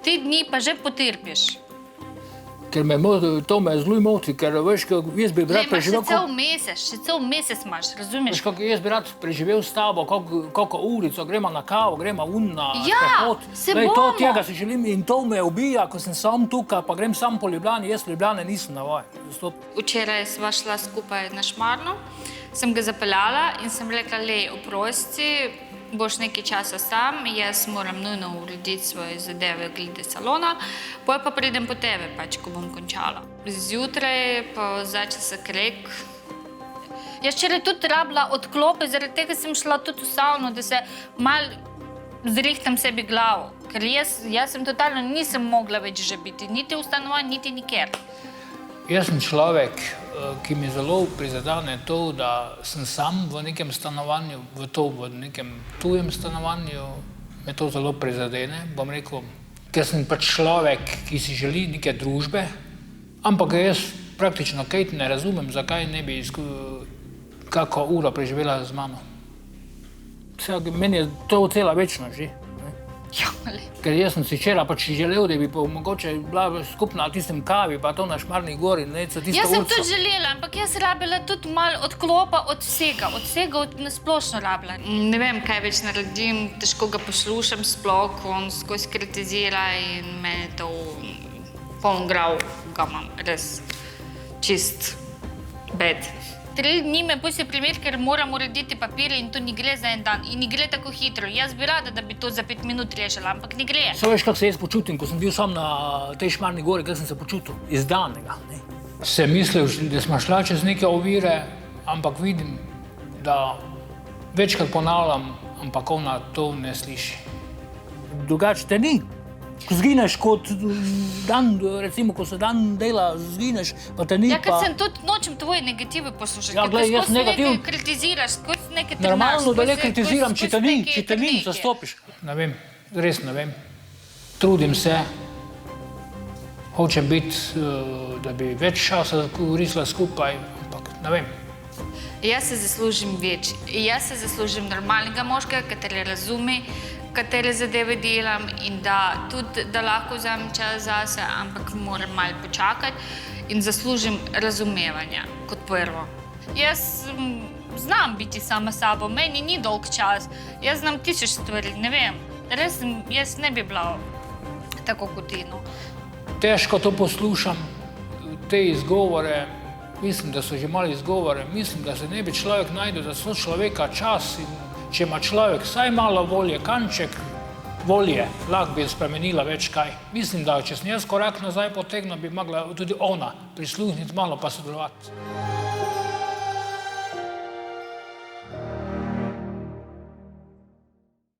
3 dni pa že potrpiš. Ker to me zelo moti, ker veš, jaz bi rad preživel... Še cel mesec imaš, razumeš? Veš, jaz bi rad preživel s tabo, koliko urico, gremo na kavo, gremo na sprehod. Se bomo! Tega si želim in to me ubija, ko sem sam tukaj, pa grem sam po Ljubljani, jaz Ljubljane nisem navajen. Včeraj sva šla skupaj na Šmarno, sem ga zapeljala in sem rekla, oprosti, boš nekaj časa sam, jaz moram nujno urediti svoje zadeve glede salona, potem pa pridem po tebe, ko bom končala. Zjutraj pa začel se krek. Jaz včeraj tudi rabila odklope, zaradi tega sem šla tudi v savno, da se malo zrihtam sebi glavo. Ker jaz sem totalno nisem mogla več že biti, niti v stanovanju, niti nikjer. Jaz sem človek, ki mi zelo prizadene to, da sem sam v nekem stanovanju, v nekem tujem stanovanju, me to zelo prizadene, bom rekel, ker sem pač človek, ki si želi neke družbe, ampak jaz praktično kaj ne razumem, zakaj ne bi kako uro preživela z mano. Meni je to cela večnost že. Ker jaz sem si včeraj pač želel, da bi pa mogoče bila skupna na tistem kavi, pa to na Šmarni gori, za tisto Jaz sem ulico. tudi želela, ampak jaz rabila tudi malo odklopa od vsega nasplošno rabila. Ne vem, kaj več naredim, težko ga poslušam sploh, on skozi kritizira in meni to poln grav ga imam, res čist bed. 3 dni me pusti primer, ker moram urediti papirje in to ni gre za en dan in ni gre tako hitro. Jaz bi rada, da bi to za 5 minut rešila, ampak ni gre. Samo veš, kako se jaz počutim, ko sem bil sam na tej Šmarni gori, kako sem se počutil izdanega. Sem mislil, da smo šla čez neke ovire, ampak vidim, da večkrat ponavljam, ampak ona to ne sliši. Drugače te ni. Ko zgineš kot dan, recimo, ko se dan dela, zgineš, pa te ni pa... Ja, ker sem tudi nočem tvoje negative poslušati, Ja, glej, ker jaz skozi negativ- nekaj kritiziraš, skozi nekaj trnaš. Normalno, da le skozi- kritiziram, skozi če te ni, nekaj. zastopiš. Ne vem, res ne vem. Trudim se, hočem biti, da bi več časa koristila skupaj, ampak ne vem. Jaz se zaslužim več. Jaz se zaslužim normalnega moškega, kateri razume, katere zadeve delam in da tudi, da lahko vzamem čas zase, ampak moram malo počakati in zaslužim razumevanja kot prvo. Jaz znam biti sama sabo, meni ni dolg čas. Jaz znam 1000 stvari, ne vem. Res, jaz ne bi bila tako kot ti, no. Težko to poslušam, te izgovore, mislim, da so že malo izgovore, mislim, da se ne bi človek najdel za sočloveka čas in če ima človek vsaj malo volje, kanček volje, lahko bi spremenila več kaj. Mislim, da če sem jaz korak nazaj potegnil, bi mogla tudi ona prisluhniti malo pa sodelovati.